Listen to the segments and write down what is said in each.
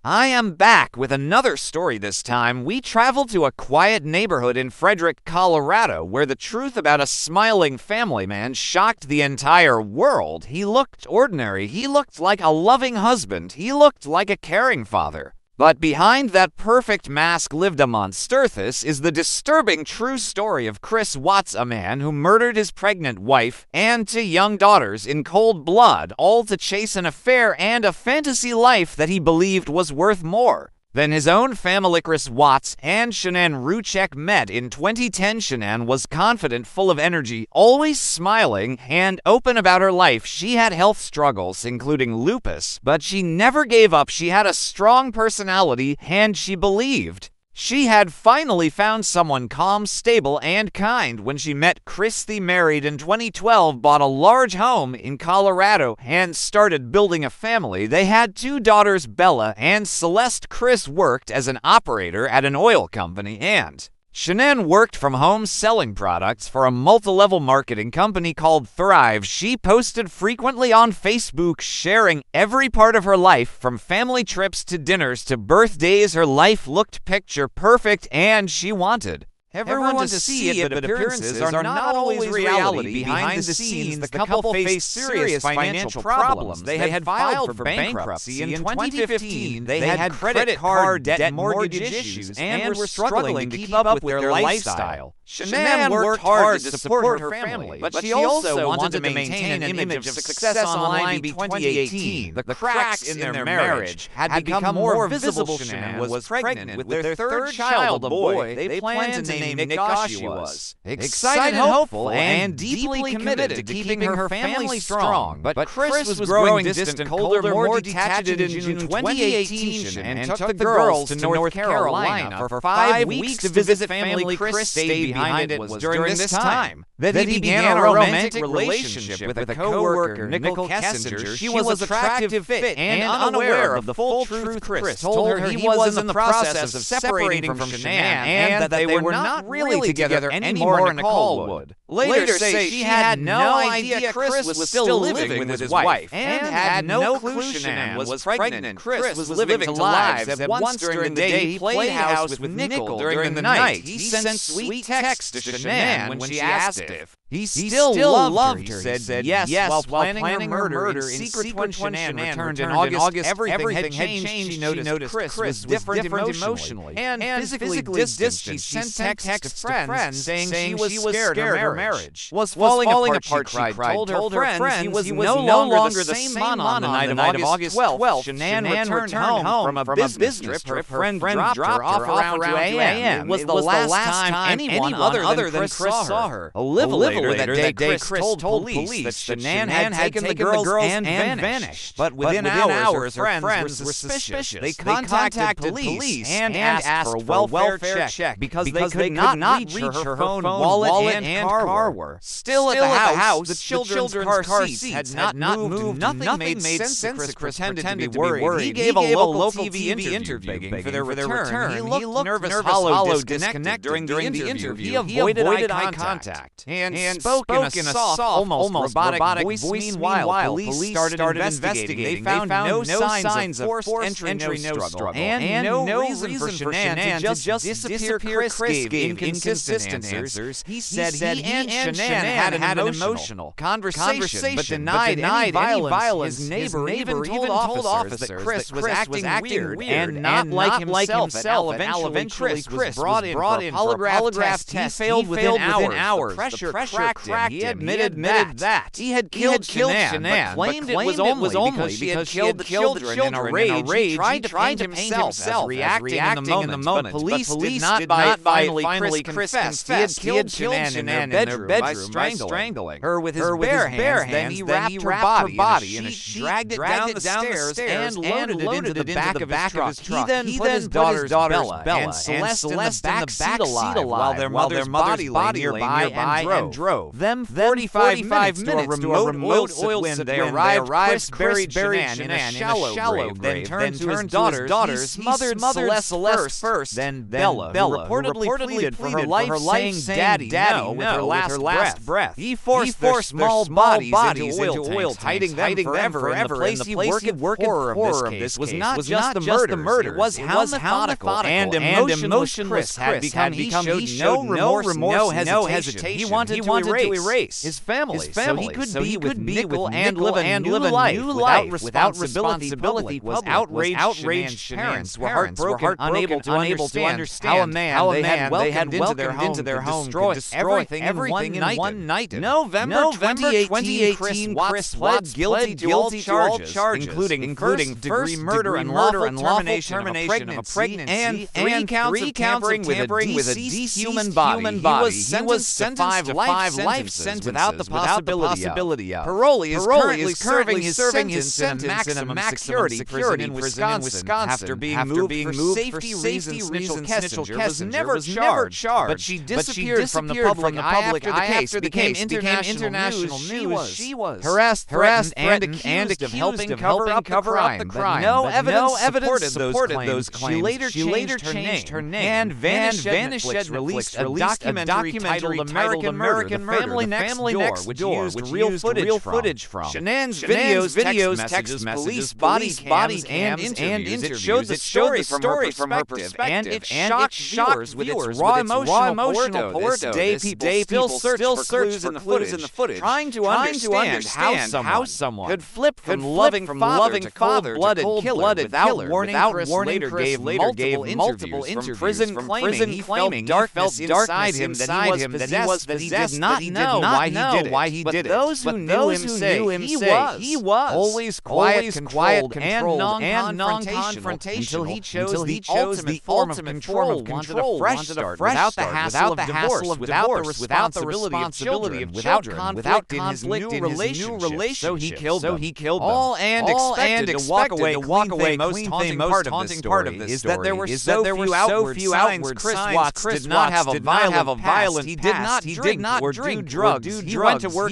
I am back with another story this time. We traveled to a quiet neighborhood in Frederick, Colorado, where the truth about a smiling family man shocked the entire world. He looked ordinary. He looked like a loving husband. He looked like a caring father. But behind that perfect mask lived a monsterthus is the disturbing true story of Chris Watts, a man who murdered his pregnant wife and 2 young daughters in cold blood, all to chase an affair and a fantasy life that he believed was worth more than his own family. Chris Watts and Shanann Ruchek met in 2010. Shanann was confident, full of energy, always smiling, and open about her life. She had health struggles, including lupus, but she never gave up. She had a strong personality, and she believed she had finally found someone calm, stable, and kind when she met Chris. They married in 2012, bought a large home in Colorado, and started building a family. They had 2 daughters, Bella and Celeste. Chris worked as an operator at an oil company, and Shanann worked from home selling products for a multi-level marketing company called Thrive. She posted frequently on Facebook, sharing every part of her life, from family trips to dinners to birthdays. Her life looked picture perfect, and she wanted everyone to see it, but appearances are not always reality. Behind the scenes, the couple faced serious financial problems. They had filed for bankruptcy in 2015. They had credit card debt and mortgage issues and were struggling to keep up with their lifestyle. Shanann worked hard to support her family, but she also wanted to maintain an image of success online. By 2018, the cracks in their marriage had become more visible. Shanann was pregnant with their 3rd child, a boy. They planned to name Nick. She was excited, hopeful, and deeply committed to keeping her family strong. But Chris was growing distant, colder, more detached. In June 2018, Shanann took the girls to North Carolina for 5 weeks to visit family. Chris stayed behind. It was during this time that he began a romantic relationship with a co-worker, Nicole Kessinger. She was an attractive fit and unaware of the full truth. Chris told her he was in the process of separating from Shanann and that they were not really together anymore. Nicole would later say she had no idea Chris was still living with his wife and had no clue Shanann was pregnant. Chris was living to lives that once during the day he played house with Nicole. During the night he sent sweet texts to Shanann when she asked if he still loved her. He said yes while planning her murder in secret. When Shanann returned in August, everything had changed. She noticed Chris was different emotionally and physically distant. She sent texts to friends saying she was scared her marriage was falling apart. She cried, told her friends he was no longer the same man. On the night of August 12th, Shanann returned home from a business trip. Her friend dropped her off around 2 a.m. It was the last time anyone other than Chris saw her. A little later that day, Chris told police that Shanann had taken the girls and vanished. But within hours, her friends were suspicious. They contacted police and asked for a welfare check because they could not reach her phone, wallet, and car were still at the house. The children's car seats had not moved. Nothing made sense. Chris pretended to be worried. He gave a local TV interview begging for their return. He looked nervous, hollow, disconnected during the interview. He avoided eye contact and spoke in a soft, almost robotic voice. Meanwhile, police started investigating. They found no signs of forced entry, no struggle, and no reason for Shanann to just disappear. Chris gave inconsistent answers. He said he and Shanann had an emotional conversation, but denied any violence. His neighbor even told officers that Chris was acting weird and not like himself. Eventually, Chris was brought in for a polygraph test. He failed within hours. The pressure cracked him. He admitted that he had killed Shanann, but claimed it was only because she had killed the children in a rage. He tried to paint himself as reacting in the moment. Police did not finally confess. He had killed Shanann in their bedroom by strangling her with his bare hands. Then he wrapped her body in a sheet, dragged it down the stairs, and loaded it into the back of his truck. He then put his daughters Bella and Celeste in the back seat alive while their mother's body lay nearby and them 45 minutes to a remote oil when they arrived. Chris buried Shanann in a shallow grave, then turned to his daughters. He smothered Celeste first, then Bella, who reportedly pleaded for her life, saying, "Daddy, no," with her last breath. He forced their small bodies into oil tanks, hiding them forever. And the place he worked horror of this was not just the murder. It was how methodical and emotionless Chris had become. He showed no remorse, no hesitation. He wanted to erase his family so he could be with Nickel and live a new life without responsibility. Was outraged. Parents were heartbroken, unable to understand how a man they had welcomed into their home could destroy everything in one night. November 2018, Chris pled guilty to all charges, including first-degree murder and lawful termination of a pregnancy, and 3 counts of tampering with a deceased human body. He was sentenced to 5 life sentences without the possibility of parole. He is currently serving his sentence in a maximum security prison in Wisconsin. After being moved for safety reasons, Mitchell Kessinger was never charged, but she disappeared from the public eye after the case became international news. She was harassed, threatened, and accused of helping cover up the crime. No evidence supported those claims. She later changed her name and vanished. Netflix released a documentary titled American Murder, The Family Next Door, which used real footage from Shanann's videos, text messages, body cams, and interviews. It showed the story from her perspective, and it shocked viewers with its raw emotional pour. To this day, people still search for clues in the footage, trying to understand how someone could flip from loving father to cold-blooded killer without warning. Chris later gave multiple interviews from prison, claiming he felt darkness inside him, that he was possessed, that he did not know why he did it. Those who knew him say he was always quiet, controlled, and non-confrontational until he chose the ultimate form of control, wanted a fresh start without the hassle of divorce, without the responsibility of children, without conflict in his new relationship. So he killed them all and expected to walk away. The most haunting part of this is that there were so few outward signs. Chris did not have a violent past. He did not drink, drugs. He went to work,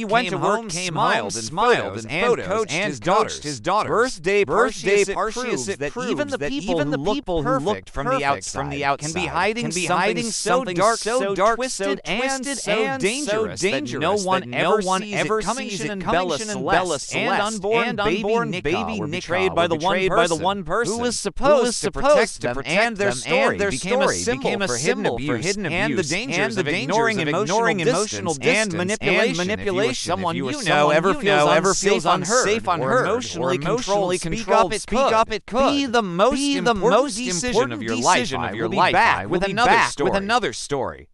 came home, smiled, and coached his daughter. Birthday parties that even the people who looked from the outside can be hiding something dark, so twisted, and so dangerous that no one ever sees it coming. Bella Celeste and unborn baby Nick betrayed by the one person who was supposed to protect them, and their story became a symbol for hidden abuse and the dangers of ignoring emotional distance and manipulation. Someone you know ever feels unsafe, unheard, or emotionally controlled, speak up. It could be the most important decision of your life. I will be back with another story.